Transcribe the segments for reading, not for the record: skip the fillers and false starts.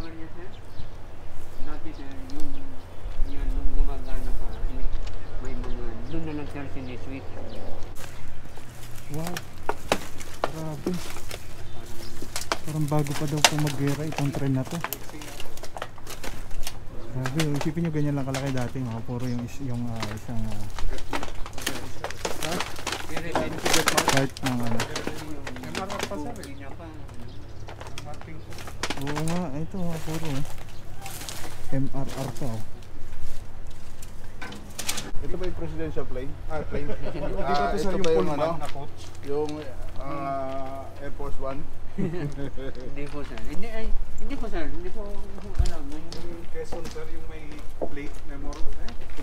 tower niya, sir. Dati, sir, yung nung gumagana pa, may mga, doon na lang, sir, siniswitch. Wow. Grabe. Parang bago pa daw po mag-gera itong tren na to. Grabe, isipin nyo ganyan lang kalaki dati, mga puro yung isang part ng ano. Oo nga, ito mga puro MRR to. Ito ba yung presidential plane? Plane. Ito ba yung ano? Yung Air Force One? Hindi po, sir. Hindi po, sir. Hindi po alam. Quezon, sir, yung may plate memorial.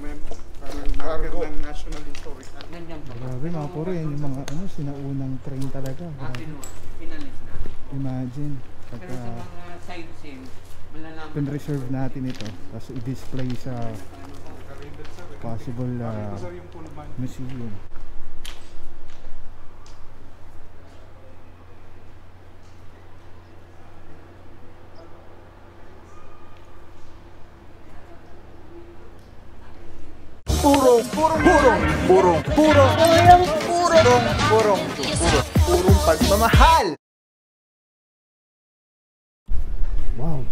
May marker ng National Historic. Nandiyan po. Grabe mga puro yun, yung mga ano, sinaunang train talaga. Pinalis na. Imagine. Pero sa mga sightseeing, malalaman. Pin-reserve natin ito, tapos i-display sa possible museum. Purong pagmamahal! Wow.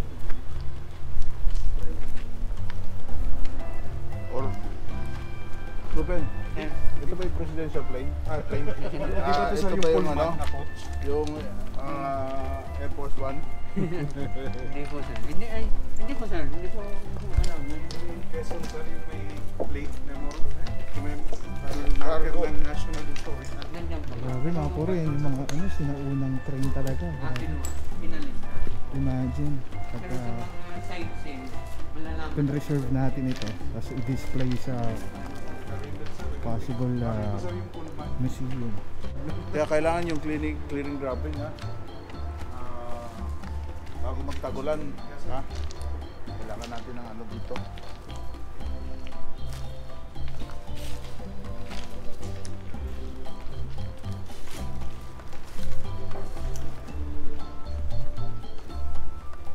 Or Ruben, ito ba yung presidential plane? Plane. Ito ba yung ano? Yung Air Force One? Hindi po, sir. Hindi po, sir. Hindi po alam. Quezon, sir, yung may plate memorial. May marker ng National Historic. Nandiyan po. Grabe mga puro yun, yung mga ano, sinaunang train talaga. Pinalis na. Imagine. Pero sa mga sightseeing, malalaman. Pin-reserve natin ito, tapos i-display sa possible museum. Kaya kailangan yung clearing dropping, ha? Bago magtagulan, ha? Kailangan natin ng ano dito.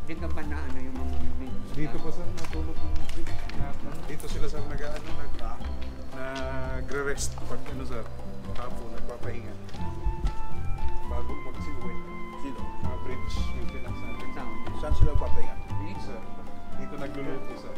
Hindi ka pa na ano yung mga Dito po, sir, natulog yung trip. Dito sila, sir, nagre-rest pag ano, sir, hapon, nagpapahinga. Bago mag-siuwi. Sino? Bridge maintenance natin. Saan sila papahinga? Dito, sir. Dito nagluluto, sir.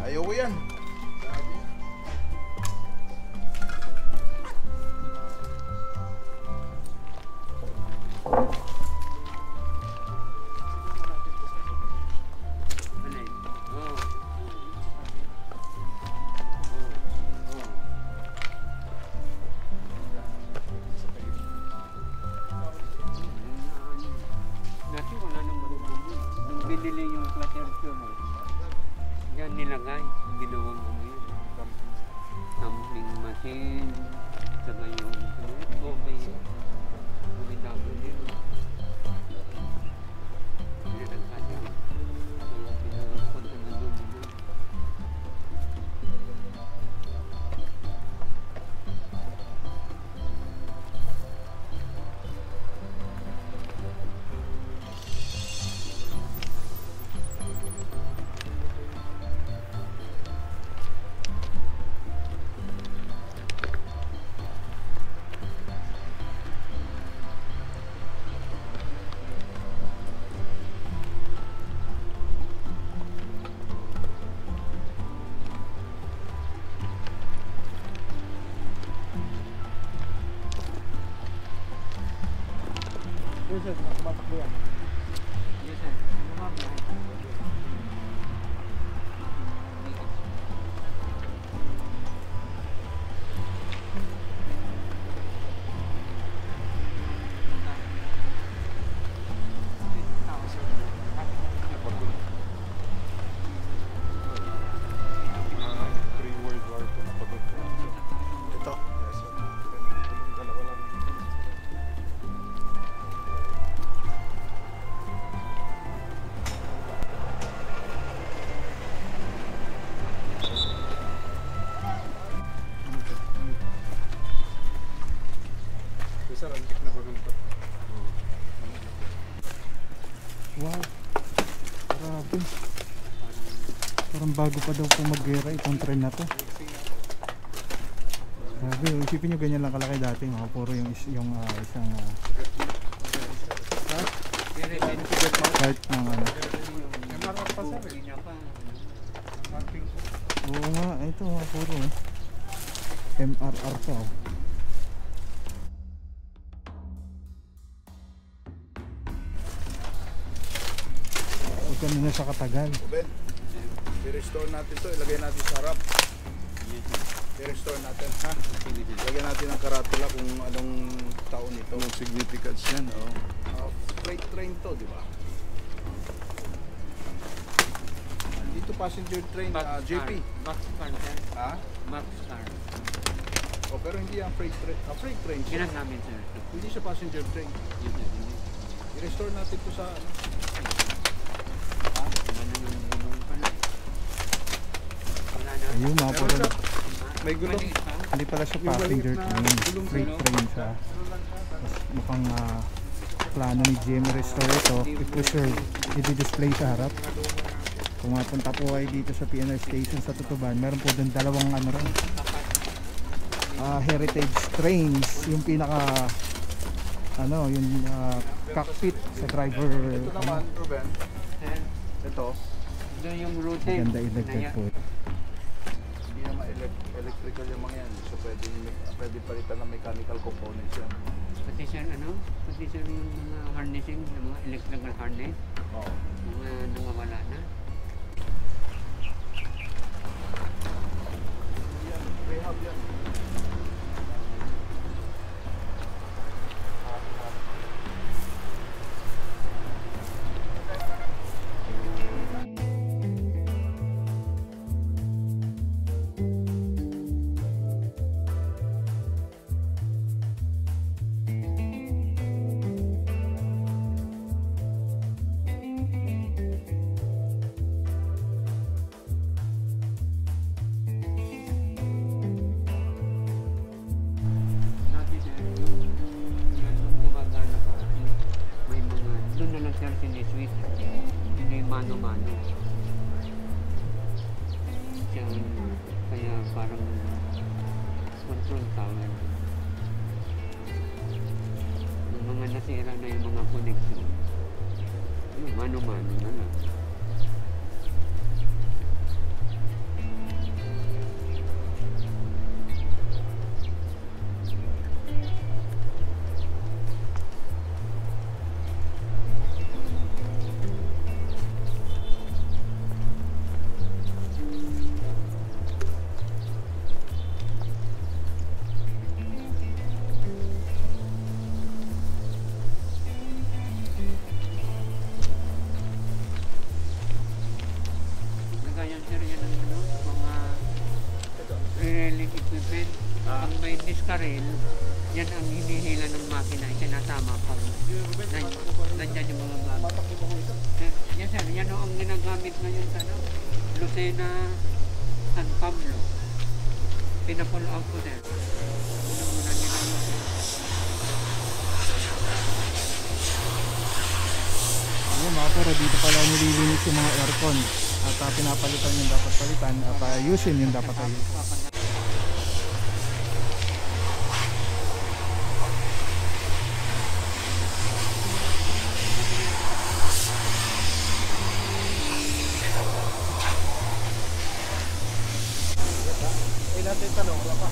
Ayaw ko yan. Dati wala nang marunong. Nung binili yung clutter mo, yan nilagay. Ginawang ano yun. Tumbling machine. Saka yung may dabo din. Pinagkad yan. Kaya pinagpunta na doon. Yes sir, tumatakbo yan. Yes, sir. Pre-World War II na pagod. Ito. Yes, sir. Dalawa lang. Isa lang, na bagong to. Wow. Grabe. Parang Parang bago pa daw po mag-gera itong train na to. Grabe, isipin nyo ganyan lang kalaki dati, mga puro yung isang very benefit. part ng ano. MRR pa sir eh. Hindi niya pa. Marking ko. Oo nga, ito mga puro MRR pa oh. Huwag ka na sa katagal. Ruben, i-restore natin to, ilagay natin sa harap. I-restore natin, ha? Ilagay natin ang karatula kung anong taon ito. Anong significance yan, oh. Freight train to, di ba? Dito passenger train, JP. Max car, sir. Ha? Max car. Oh, pero hindi ang freight train. Freight train siya. Ginagamit, sir. Hindi siya passenger train. Hindi. I-restore natin to sa ano. Ha? Gulong pala. Wala na. Ayun mga puro. May gulong. Maliit pa. Hindi pala siya Yung passenger maliit na train. gulong Freight gulong. train siya. Mas mukhang plano ni GM restore ito. I-preserve. I-display sa harap. Kung mapunta po kayo dito sa PNR station sa Tutuban, meron po doon dalawang ano rin, heritage trains, yung pinaka ano, yung cockpit sa driver. Ito naman, Ruben. Sir, Ito. doon yung routine. Maganda ilagay po. Hindi naman electrical yung mga yan. So pwede palitan ng mechanical components yan. Pati sir, pati sir yung mga harnessing, yung mga electrical harness, Oo. mga nawawala na. Yan, rehab yan. Dati sir, yung gumagana pa, may mga, doon na lang sir siniswitch, hindi mano-mano. Kaya parang control tower. Yung mga nasira na yung mga connection, mano-mano na lang. Nagayan sir yan ang mga re-railing equipment. Pag may discarrel, yan ang hinihila ng makina, isinasama pag nandyan yung mga gamit. Sir, yes sir, yan ang ginagamit ngayon sa Lucena, San Pablo. Pina-pull out ko sir. Una-una nila yun. Ayun mga puro, dito pala nililinis yung mga aircon. At pinapalitan yung dapat palitan at ayusin yung dapat ayusin. natin tanong, wala pa.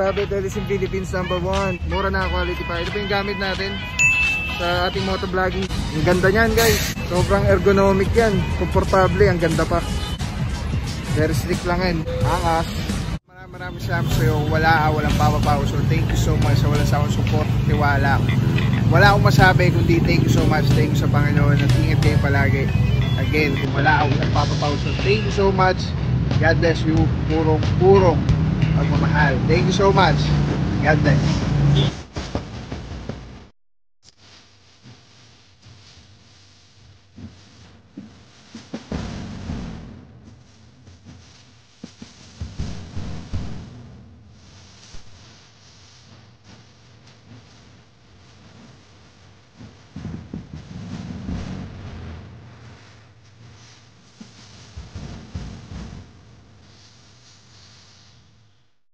grabe, Telesim Philippines #1. Mura na quality pa. Ito pa yung gamit natin sa ating motovlogging. Ang ganda niyan guys. Sobrang ergonomic yan. Komportable, ang ganda pa. Very slick lang yan. Angas. Maraming salamat sa'yo. Walang papapaw. So thank you so much sa walang sawang support, tiwala. Wala akong masabi kundi thank you so much. Thank you sa Panginoon at ingat kayo palagi. Again, kung wala akong nagpapapaw. So thank you so much. God bless you. Purong pagmamahal. Thank you so much. God bless.